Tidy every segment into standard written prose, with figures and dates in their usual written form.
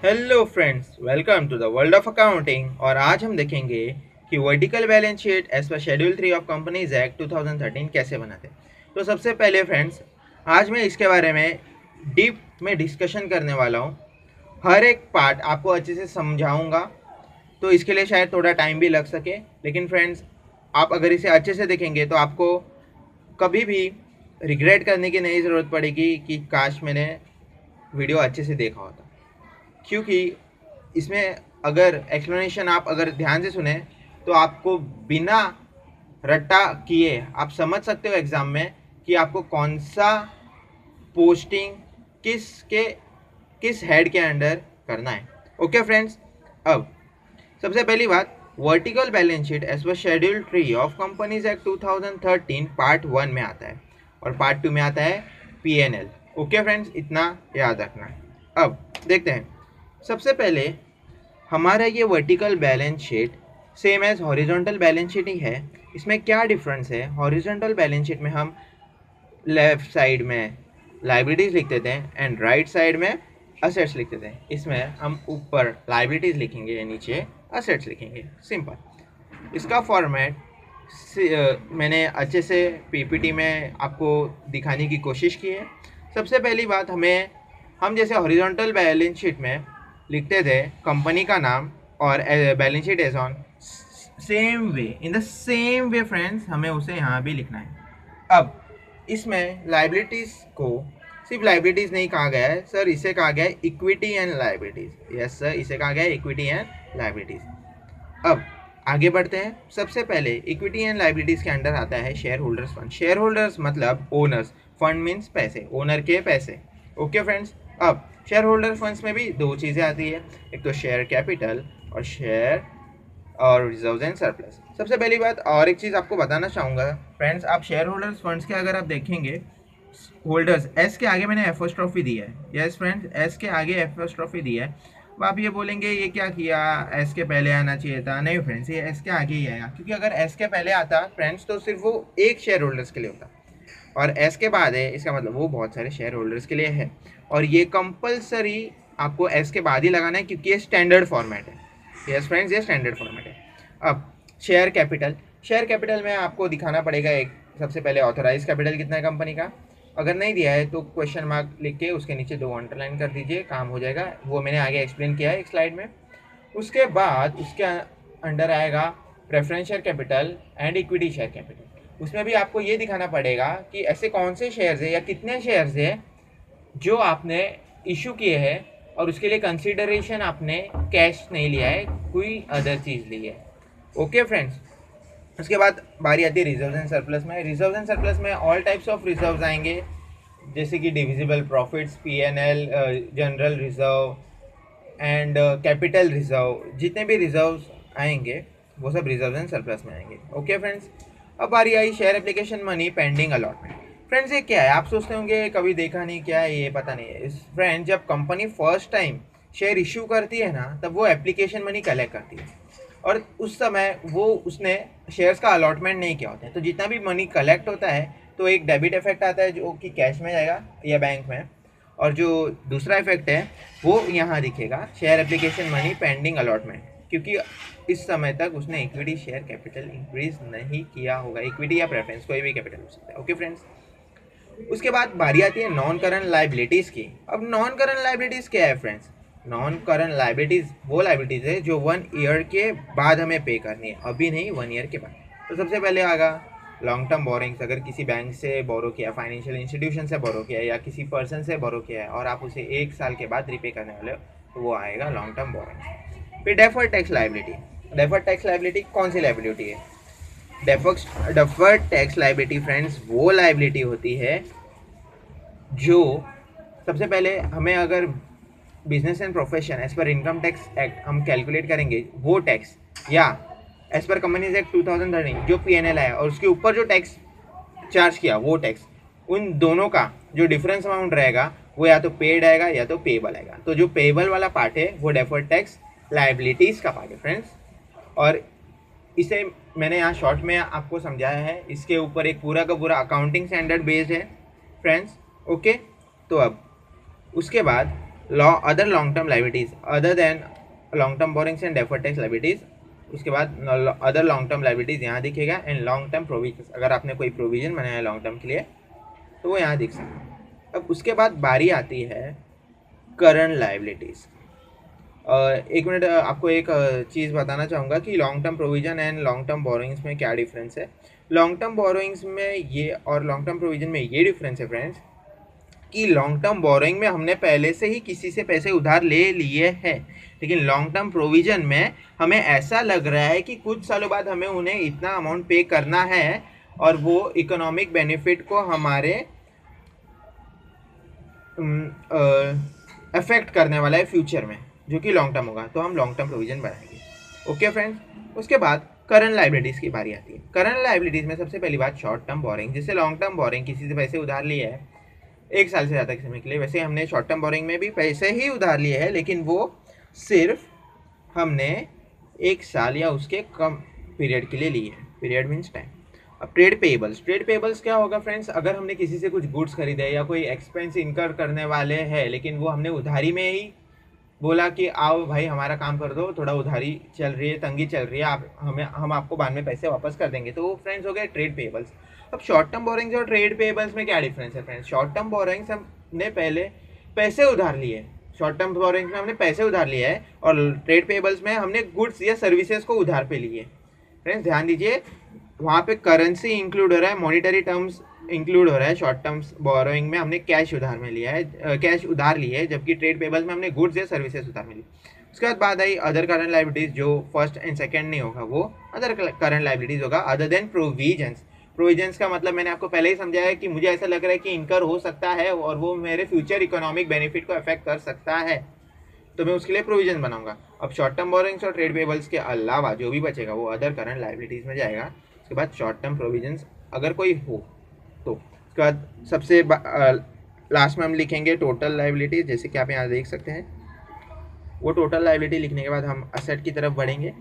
Hello friends, welcome to the world of accounting. और आज हम देखेंगे कि vertical balance sheet as per schedule 3 of companies act 2013 कैसे बनाते हैं। तो सबसे पहले फ्रेंड्स, आज मैं इसके बारे में डीप में डिस्कशन करने वाला हूँ। हर एक पार्ट आपको अच्छे से समझाऊंगा, तो इसके लिए शायद थोड़ा टाइम भी लग सके। लेकिन फ्रेंड्स, आप अगर इसे अच्छे से देखेंगे तो आपको कभी भी रिग्रेट करने की नहीं ज़रूरत पड़ेगी कि काश मैंने वीडियो अच्छे से देखा होता, क्योंकि इसमें अगर एक्सप्लेनेशन आप अगर ध्यान से सुने तो आपको बिना रट्टा किए आप समझ सकते हो एग्ज़ाम में कि आपको कौन सा पोस्टिंग किस हेड के अंडर करना है। ओके फ्रेंड्स, अब सबसे पहली बात, vertical balance sheet as per schedule 3 of companies act 2013 part 1 में आता है और पार्ट 2 में आता है पीएनएल। ओके फ्रेंड्स, इतना याद रखना है। अब देखते हैं। सबसे पहले हमारा ये vertical balance sheet same as horizontal balance sheet ही है। इसमें क्या डिफरेंस है? हॉरिजॉन्टल बैलेंस शीट में हम लेफ्ट साइड में लाइबिलिटीज़ लिखते थे एंड राइट साइड में असेट्स लिखते थे। इसमें हम ऊपर लाइबिलिटीज़ लिखेंगे, नीचे असेट्स लिखेंगे। सिंपल। इसका फॉर्मेट मैंने अच्छे से पीपीटी में आपको दिखाने की कोशिश की है। सबसे पहली बात, हम जैसे हॉरिजॉन्टल बैलेंस शीट में लिखते थे कंपनी का नाम और balance sheet as on, same way, in the same way friends, हमें उसे यहाँ भी लिखना है। अब इसमें लाइबिलिटीज़ को सिर्फ लाइबिलिटीज़ नहीं कहा गया है सर, इसे कहा गया है equity and liabilities. Yes sir, इसे कहा गया है इक्विटी एंड लाइबिलिटीज़। अब आगे बढ़ते हैं। सबसे पहले इक्विटी एंड लाइबिलिटीज़ के अंडर आता है share holders fund. Share holders मतलब ओनर्स, फंड मीन्स पैसे, ओनर के पैसे। ओके फ्रेंड्स, अब शेयर होल्डर फंड्स में भी दो चीज़ें आती है, एक तो शेयर कैपिटल और शेयर और रिजर्व्स एंड सरप्लस। सबसे पहली बात और एक चीज़ आपको बताना चाहूँगा फ्रेंड्स, आप शेयर होल्डर्स फंड्स के अगर आप देखेंगे, होल्डर्स एस के आगे मैंने एफोस्ट्रॉफी दी है। यस फ्रेंड्स, एस के आगे एफोस्ट्रॉफी दी है। अब आप ये बोलेंगे ये क्या किया, एस के पहले आना चाहिए था। नहीं फ्रेंड्स, ये एस के आगे ही आएगा, क्योंकि अगर एस के पहले आता फ्रेंड्स तो सिर्फ वो एक शेयर होल्डर्स के लिए होता, और एस के बाद है इसका मतलब वो बहुत सारे शेयर होल्डर्स के लिए है। और ये कंपलसरी आपको एस के बाद ही लगाना है, क्योंकि ये स्टैंडर्ड फॉर्मेट है। यस फ्रेंड्स, ये स्टैंडर्ड फॉर्मेट है। अब शेयर कैपिटल, शेयर कैपिटल में आपको दिखाना पड़ेगा एक, सबसे पहले ऑथराइज कैपिटल कितना है कंपनी का। अगर नहीं दिया है तो क्वेश्चन मार्क लिख के उसके नीचे 2 अंडरलाइन कर दीजिए, काम हो जाएगा। वो मैंने आगे एक्सप्लेन किया है एक स्लाइड में। उसके बाद उसके अंडर आएगा preference share capital and equity share capital. उसमें भी आपको ये दिखाना पड़ेगा कि ऐसे कौन से शेयर्स है या कितने शेयर्स है जो आपने इशू किए हैं और उसके लिए कंसिडरेशन आपने कैश नहीं लिया है, कोई अदर चीज़ ली है। ओके फ्रेंड्स, उसके बाद बारी आती है रिजर्व एंड सरप्लस में। रिजर्व एंड सरप्लस में ऑल टाइप्स ऑफ रिजर्व्स आएंगे, जैसे कि divisible profits, PNL, general reserve and capital reserve. जितने भी रिजर्व्स आएंगे वो सब रिजर्व एंड सरप्लस में आएंगे। ओके फ्रेंड्स, अब बारी I share application money pending allotment. Friends, ये क्या है? आप सोचते होंगे कभी देखा नहीं, क्या है ये, पता नहीं है। इस फ्रेंड्स, जब company first time share issue करती है ना, तब वो एप्लीकेशन मनी कलेक्ट करती है और उस समय वो उसने शेयर्स का अलॉटमेंट नहीं किया होता है। तो जितना भी मनी कलेक्ट होता है तो एक डेबिट इफेक्ट आता है जो कि कैश में जाएगा या बैंक में, और जो दूसरा इफेक्ट है वो यहाँ दिखेगा, share application money pending allotment, क्योंकि इस समय तक उसने इक्विटी शेयर कैपिटल इंक्रीज नहीं किया होगा। इक्विटी या प्रेफरेंस कोई भी कैपिटल हो सकता है। ओके फ्रेंड्स, उसके बाद बारी आती है नॉन करंट लाइबिलिटीज़ की। अब नॉन करंट लाइबिलिटीज़ क्या है फ्रेंड्स? नॉन करंट लाइबिलिटीज़ वो लाइबिलिटीज़ है जो 1 ईयर के बाद हमें पे करनी है, अभी नहीं, 1 ईयर के बाद। तो सबसे पहले आगा लॉन्ग टर्म बोरिंग्स। अगर किसी बैंक से बोरो किया, फाइनेंशियल इंस्टीट्यूशन से बोरो किया या किसी पर्सन से बोरो किया है और आप उसे 1 साल के बाद रिपे करने वाले हो, तो वो आएगा लॉन्ग टर्म बोरिंग। फिर deferred tax liability. Deferred tax liability कौन सी लाइबिलिटी है? डेफर्ड टैक्स लाइबिलिटी फ्रेंड्स वो लाइबिलिटी होती है जो, सबसे पहले हमें अगर business and profession as per income tax act हम कैलकुलेट करेंगे, वो टैक्स, या एज पर कंपनीज एक्ट 2013 जो पीएनएल है और उसके ऊपर जो टैक्स चार्ज किया वो टैक्स, उन दोनों का जो डिफरेंस अमाउंट रहेगा वो या तो पेड आएगा या तो पेबल आएगा। तो जो पेबल वाला पार्ट है वो डेफर्ड टैक्स लाइबिलिटीज़ का पार्ट है फ्रेंड्स। और इसे मैंने यहाँ शॉर्ट में आपको समझाया है, इसके ऊपर एक पूरा का पूरा अकाउंटिंग स्टैंडर्ड बेस्ड है फ्रेंड्स। ओके, तो अब उसके बाद other long term liabilities other than long term borrowings and deferred tax liabilities, उसके बाद अदर लॉन्ग टर्म लाइबिलिटीज यहाँ दिखेगा, एंड लॉन्ग टर्म प्रोविजन, अगर आपने कोई प्रोविजन बनाया है लॉन्ग टर्म के लिए तो वो यहाँ दिख सकता है। अब उसके बाद बारी आती है करंट लाइबिलिटीज़। एक मिनट, आपको एक चीज़ बताना चाहूँगा कि long term provision and long term borrowings में क्या डिफरेंस है। लॉन्ग टर्म बोरोइंग्स में ये और लॉन्ग टर्म प्रोविजन में ये डिफरेंस है फ्रेंड्स कि लॉन्ग टर्म बोरोइंग में हमने पहले से ही किसी से पैसे उधार ले लिए हैं, लेकिन लॉन्ग टर्म प्रोविजन में हमें ऐसा लग रहा है कि कुछ सालों बाद हमें उन्हें इतना अमाउंट पे करना है और वो इकोनॉमिक बेनिफिट को हमारे अफेक्ट करने वाला है फ्यूचर में, जो कि लॉन्ग टर्म होगा, तो हम लॉन्ग टर्म प्रोविजन बनाएंगे। ओके फ्रेंड्स, उसके बाद करंट लाइबिलिटीज़ की बारी आती है। करंट लाइबिलिटीज़ में सबसे पहली बात शॉर्ट टर्म बोरिंग, जिससे लॉन्ग टर्म बोरिंग किसी से पैसे उधार लिए है 1 साल से ज़्यादा के समय के लिए, वैसे हमने शॉर्ट टर्म बोरिंग में भी पैसे ही उधार लिए हैं, लेकिन वो सिर्फ हमने 1 साल या उसके कम पीरियड के लिए लिए है। Period means time. अब ट्रेड पेबल्स, ट्रेड पेबल्स क्या होगा फ्रेंड्स, अगर हमने किसी से कुछ गुड्स खरीदे या कोई एक्सपेंस इनकर करने वाले हैं, लेकिन वो हमने उधारी में ही बोला कि आओ भाई हमारा काम कर दो, थोड़ा उधारी चल रही है, तंगी चल रही है, हम आपको बाद में पैसे वापस कर देंगे, तो वो फ्रेंड्स हो गए ट्रेड पेबल्स। अब शॉर्ट टर्म बोरिंग्स और ट्रेड पेबल्स में क्या डिफरेंस है फ्रेंड्स। शॉर्ट टर्म बोरिंग्स हमने पहले पैसे उधार लिए, शॉर्ट टर्म बोरिंग्स में हमने पैसे उधार लिए है, और ट्रेड पेबल्स में हमने गुड्स या सर्विसेज को उधार पे लिए। फ्रेंड्स ध्यान दीजिए, वहाँ पे करेंसी इंक्लूड हो रहा है, मॉनिटरी टर्म्स इंक्लूड हो रहा है। शॉर्ट टर्म्स बोरोइंग में हमने कैश उधार में लिया है, कैश उधार ली है, जबकि ट्रेड पेबल्स में हमने गुड्स या सर्विसेज उधार में ली। उसके बाद बात आई अदर करंट लाइबिलिटीज, जो फर्स्ट एंड सेकंड नहीं होगा, वो अदर करंट लाइबिलिटीज होगा अदर देन प्रोविजंस। प्रोविजंस का मतलब मैंने आपको पहले ही समझाया है कि मुझे ऐसा लग रहा है कि इनकर हो सकता है और वो मेरे फ्यूचर इकोनॉमिक बेनिफिट को अफेक्ट कर सकता है, तो मैं उसके लिए प्रोविजन बनाऊंगा। अब शॉर्ट टर्म बोरिंग्स और ट्रेड पेबल्स के अलावा जो भी बचेगा वो अदर करंट लाइबिलिटीज में जाएगा। उसके बाद शॉर्ट टर्म प्रोविजंस अगर कोई हो तो उसके बाद सबसे लास्ट में हम लिखेंगे टोटल लाइबिलिटी, जैसे कि आप यहाँ देख सकते हैं। वो टोटल लाइबिलिटी लिखने के बाद हम असेट की तरफ बढ़ेंगे।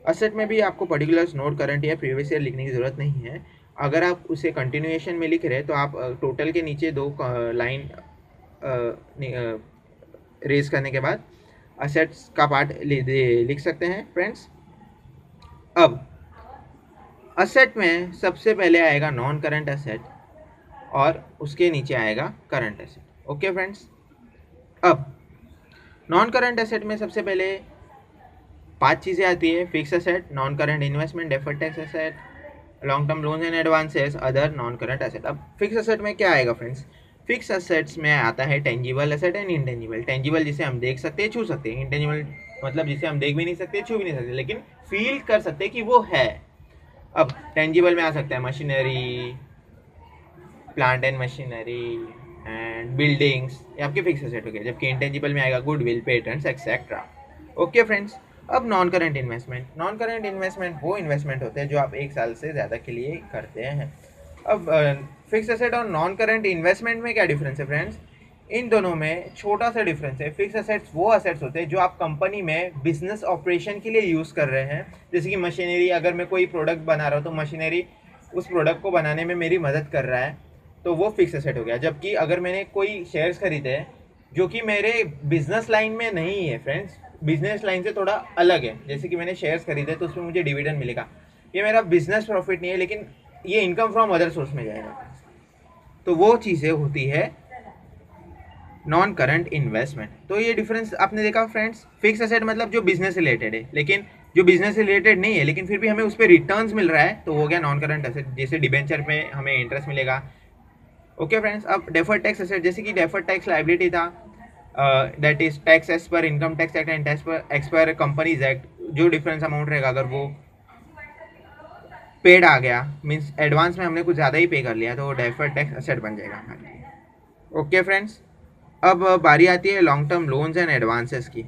असेट में भी आपको पर्टिकुलर्स नोट करंट या प्रीवियस ईयर लिखने की ज़रूरत नहीं है। अगर आप उसे कंटिन्यूएशन में लिख रहे हैं तो आप टोटल के नीचे 2 लाइन रेज करने के बाद असेट्स का पार्ट लिख सकते हैं फ्रेंड्स। अब असेट में सबसे पहले आएगा नॉन करंट असेट और उसके नीचे आएगा करंट एसेट। ओके फ्रेंड्स, अब नॉन करंट एसेट में सबसे पहले 5 चीज़ें आती है। Fix asset, non current investment, deferred tax asset, long term loans and advances, other non current asset. अब फिक्स एसेट में क्या आएगा फ्रेंड्स, फिक्स एसेट्स में आता है tangible asset and intangible. Tangible जिसे हम देख सकते हैं, छू सकते हैं, इंटेंजिबल मतलब जिसे हम देख भी नहीं सकते, छू भी नहीं सकते, लेकिन फील कर सकते हैं कि वो है। अब टेंजिबल में आ सकता है machinery, plant and machinery and buildings, ये आपके फिक्स एसेट हो गए, जबकि इंटेंजिबल में आएगा goodwill, patents etcetera. Okay friends, अब non current investment. Non current investment वो इन्वेस्टमेंट होते हैं जो आप 1 साल से ज़्यादा के लिए करते हैं। अब फिक्स एसेट और नॉन करंट इन्वेस्टमेंट में क्या डिफरेंस है फ्रेंड्स, इन दोनों में छोटा सा डिफरेंस है। फिक्स एसेट्स वो एसेट्स होते हैं जो आप कंपनी में बिजनेस ऑपरेशन के लिए यूज़ कर रहे हैं, जैसे कि मशीनरी। अगर मैं कोई प्रोडक्ट बना रहा हूँ तो मशीनरी उस प्रोडक्ट को बनाने में मेरी मदद कर रहा है, तो वो फिक्स एसेट हो गया। जबकि अगर मैंने कोई शेयर्स खरीदे हैं जो कि मेरे बिजनेस लाइन में नहीं है फ्रेंड्स, बिजनेस लाइन से थोड़ा अलग है, जैसे कि मैंने शेयर्स खरीदे तो उसमें मुझे डिविडेंड मिलेगा, ये मेरा बिजनेस प्रॉफिट नहीं है, लेकिन ये इनकम फ्रॉम अदर सोर्स में जाएगा, तो वो चीज़ें होती है नॉन करंट इन्वेस्टमेंट। तो ये डिफरेंस आपने देखा फ्रेंड्स। फिक्स एसेट मतलब जो बिजनेस रिलेटेड है, लेकिन जो बिजनेस रिलेटेड नहीं है लेकिन फिर भी हमें उस पर रिटर्न्स मिल रहा है, तो हो गया नॉन करंट एसेट। जैसे डिबेंचर में हमें इंटरेस्ट मिलेगा। ओके फ्रेंड्स, अब डेफर्ड टैक्स एसेट, जैसे कि डेफर्ड टैक्स लाइबिलिटी था, that is tax as per income tax act and tax per as per companies act. जो डिफरेंस अमाउंट रहेगा अगर वो पेड आ गया, मीन्स एडवांस में हमने कुछ ज़्यादा ही पे कर लिया, तो वो डेफर्ड टैक्स एसेट बन जाएगा हमारे। ओके फ्रेंड्स, अब बारी आती है long term loans and advances की।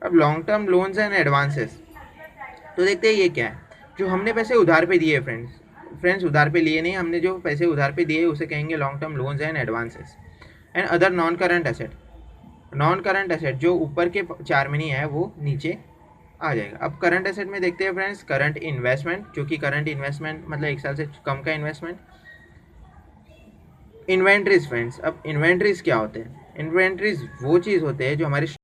अब long term loans and advances तो देखते हैं ये क्या है। जो हमने पैसे उधार पे दिए फ्रेंड्स उधार पे लिए नहीं, हमने जो पैसे उधार पे दिए उसे कहेंगे long term loans and advances. And other non current asset, non current asset जो ऊपर के 4 में नहीं है वो नीचे आ जाएगा। अब करंट एसेट में देखते हैं फ्रेंड्स करंट इन्वेस्टमेंट, जो कि करंट इन्वेस्टमेंट मतलब 1 साल से कम का इन्वेस्टमेंट। इन्वेंट्रीज फ्रेंड्स, अब इन्वेंट्रीज क्या होते हैं। इन्वेंट्रीज वो चीज़ होते हैं जो हमारे